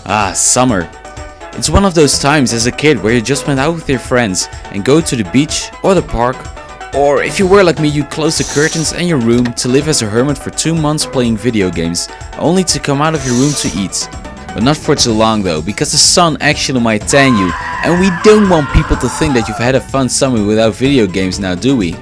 Ah, summer. It's one of those times as a kid where you just went out with your friends and go to the beach or the park, or if you were like me, you closed the curtains and your room to live as a hermit for 2 months playing video games, only to come out of your room to eat. But not for too long though, because the sun actually might tan you, and we don't want people to think that you've had a fun summer without video games now, do we?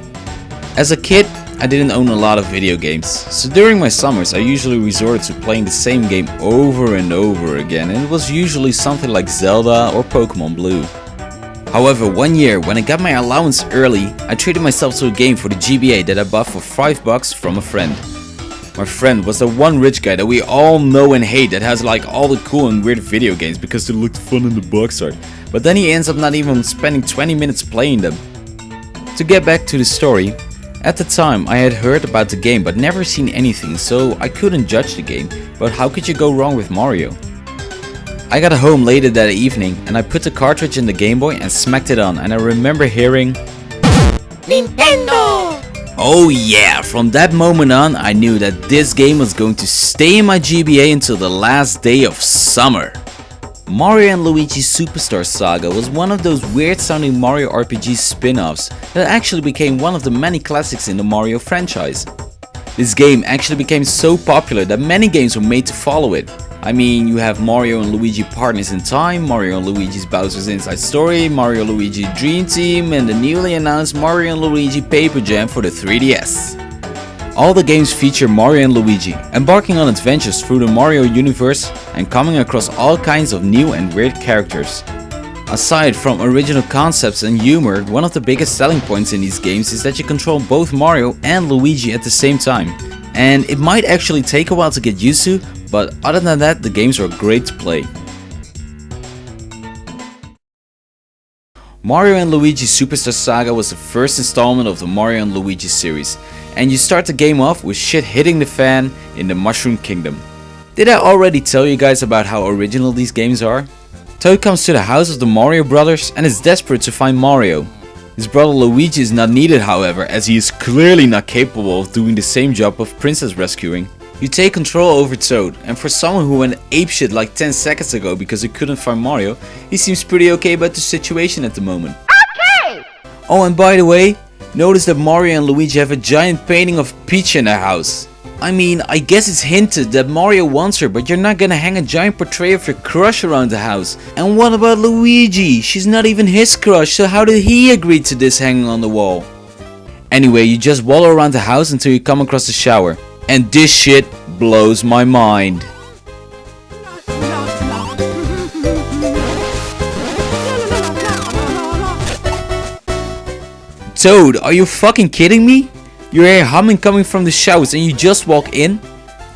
As a kid, I didn't own a lot of video games, so during my summers I usually resorted to playing the same game over and over again, and it was usually something like Zelda or Pokemon Blue. However, one year when I got my allowance early, I treated myself to a game for the GBA that I bought for $5 from a friend. My friend was the one rich guy that we all know and hate that has like all the cool and weird video games because they looked fun in the box art, but then he ends up not even spending 20 minutes playing them. To get back to the story, at the time I had heard about the game but never seen anything, so I couldn't judge the game, but how could you go wrong with Mario? I got home later that evening and I put the cartridge in the Game Boy and smacked it on, and I remember hearing Nintendo! Oh yeah, from that moment on I knew that this game was going to stay in my GBA until the last day of summer. Mario & Luigi Superstar Saga was one of those weird sounding Mario RPG spin-offs that actually became one of the many classics in the Mario franchise. This game actually became so popular that many games were made to follow it. I mean, you have Mario & Luigi Partners in Time, Mario & Luigi's Bowser's Inside Story, Mario & Luigi Dream Team, and the newly announced Mario & Luigi Paper Jam for the 3DS. All the games feature Mario and Luigi, embarking on adventures through the Mario universe and coming across all kinds of new and weird characters. Aside from original concepts and humor, one of the biggest selling points in these games is that you control both Mario and Luigi at the same time. And it might actually take a while to get used to, but other than that, the games are great to play. Mario & Luigi Superstar Saga was the first installment of the Mario & Luigi series, and you start the game off with shit hitting the fan in the Mushroom Kingdom. Did I already tell you guys about how original these games are? Toad comes to the house of the Mario brothers and is desperate to find Mario. His brother Luigi is not needed, however, as he is clearly not capable of doing the same job of princess rescuing. You take control over Toad, and for someone who went apeshit like 10 seconds ago because he couldn't find Mario, he seems pretty okay about the situation at the moment. Okay! Oh, and by the way, notice that Mario and Luigi have a giant painting of Peach in their house. I mean, I guess it's hinted that Mario wants her, but you're not gonna hang a giant portrait of your crush around the house. And what about Luigi? She's not even his crush, so how did he agree to this hanging on the wall? Anyway, you just wallow around the house until you come across the shower. And this shit blows my mind. Toad, are you fucking kidding me? You hear humming coming from the showers and you just walk in?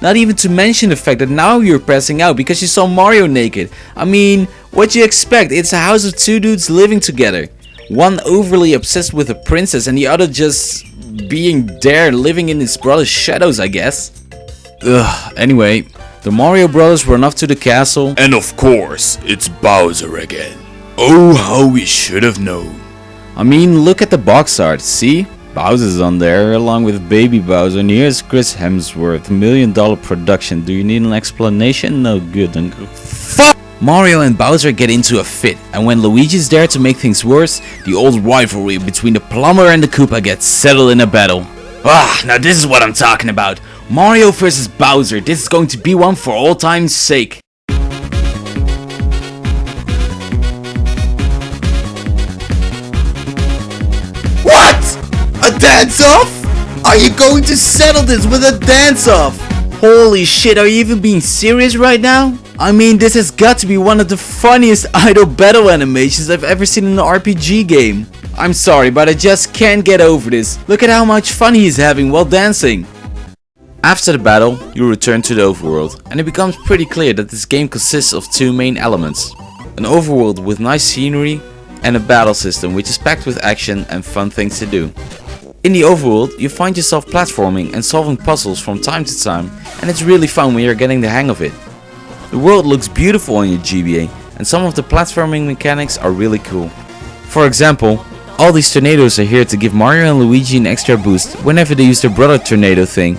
Not even to mention the fact that now you're passing out because you saw Mario naked. I mean, what do you expect? It's a house of two dudes living together. One overly obsessed with a princess and the other just being there living in his brother's shadows, I guess. Ugh, anyway, the Mario brothers run off to the castle, and of course, it's Bowser again. Oh, how we should have known. I mean, look at the box art, see? Bowser's on there, along with Baby Bowser, and here's Chris Hemsworth, $1 million production. Do you need an explanation? No, good, then fuck! Mario and Bowser get into a fit, and when Luigi's there to make things worse, the old rivalry between the plumber and the Koopa gets settled in a battle. Ah, now this is what I'm talking about. Mario vs Bowser, this is going to be one for all time's sake. What? A dance-off? Are you going to settle this with a dance-off? Holy shit, are you even being serious right now? I mean, this has got to be one of the funniest idol battle animations I've ever seen in an RPG game. I'm sorry, but I just can't get over this. Look at how much fun he's having while dancing. After the battle, you return to the overworld, and it becomes pretty clear that this game consists of two main elements. An overworld with nice scenery, and a battle system which is packed with action and fun things to do. In the overworld, you find yourself platforming and solving puzzles from time to time, and it's really fun when you're getting the hang of it. The world looks beautiful on your GBA, and some of the platforming mechanics are really cool. For example, all these tornadoes are here to give Mario and Luigi an extra boost whenever they use their brother tornado thing.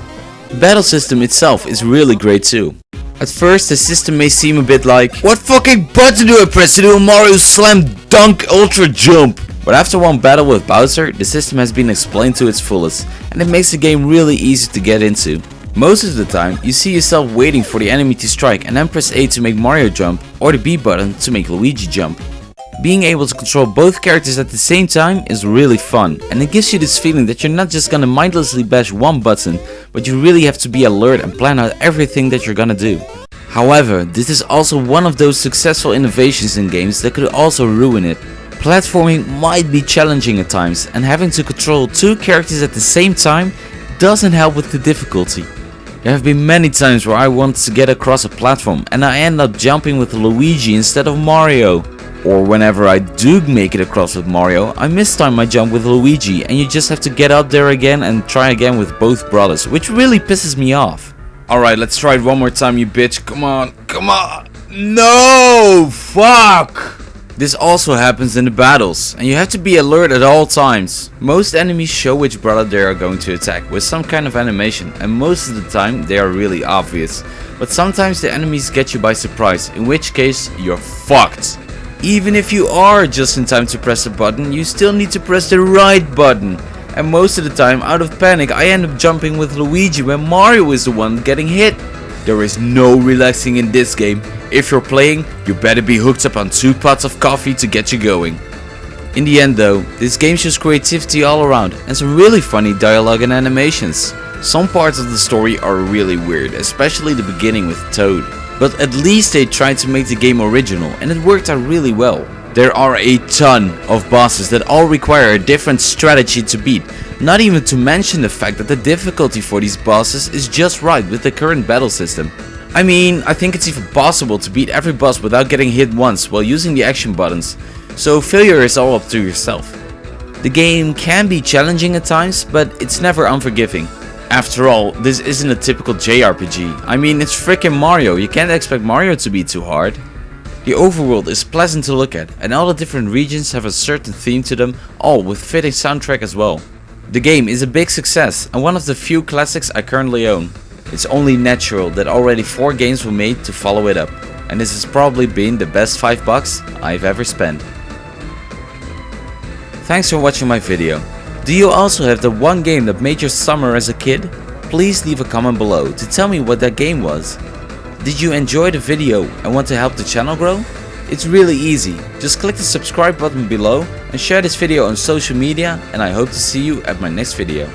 The battle system itself is really great too. At first, the system may seem a bit like, what fucking button do I press to do a Mario Slam Dunk Ultra Jump? But after one battle with Bowser, the system has been explained to its fullest, and it makes the game really easy to get into. Most of the time, you see yourself waiting for the enemy to strike and then press A to make Mario jump, or the B button to make Luigi jump. Being able to control both characters at the same time is really fun, and it gives you this feeling that you're not just gonna mindlessly bash one button, but you really have to be alert and plan out everything that you're gonna do. However, this is also one of those successful innovations in games that could also ruin it. Platforming might be challenging at times, and having to control two characters at the same time doesn't help with the difficulty. There have been many times where I wanted to get across a platform and I end up jumping with Luigi instead of Mario. Or whenever I do make it across with Mario, I mistime my jump with Luigi and you just have to get up there again and try again with both brothers, which really pisses me off. Alright, let's try it one more time, you bitch. Come on, come on. No! Fuck! This also happens in the battles, and you have to be alert at all times. Most enemies show which brother they are going to attack with some kind of animation, and most of the time they are really obvious. But sometimes the enemies get you by surprise, in which case you're fucked. Even if you are just in time to press a button, you still need to press the right button. And most of the time, out of panic, I end up jumping with Luigi when Mario is the one getting hit. There is no relaxing in this game. If you're playing, you better be hooked up on 2 pots of coffee to get you going. In the end though, this game shows creativity all around and some really funny dialogue and animations. Some parts of the story are really weird, especially the beginning with Toad. But at least they tried to make the game original and it worked out really well. There are a ton of bosses that all require a different strategy to beat, not even to mention the fact that the difficulty for these bosses is just right with the current battle system. I mean, I think it's even possible to beat every boss without getting hit once while using the action buttons, so failure is all up to yourself. The game can be challenging at times, but it's never unforgiving. After all, this isn't a typical JRPG. I mean, it's frickin' Mario, you can't expect Mario to be too hard. The overworld is pleasant to look at, and all the different regions have a certain theme to them, all with fitting soundtrack as well. The game is a big success, and one of the few classics I currently own. It's only natural that already 4 games were made to follow it up, and this has probably been the best $5 I've ever spent. Thanks for watching my video. Do you also have the one game that made your summer as a kid? Please leave a comment below to tell me what that game was. Did you enjoy the video and want to help the channel grow? It's really easy, just click the subscribe button below and share this video on social media, and I hope to see you at my next video.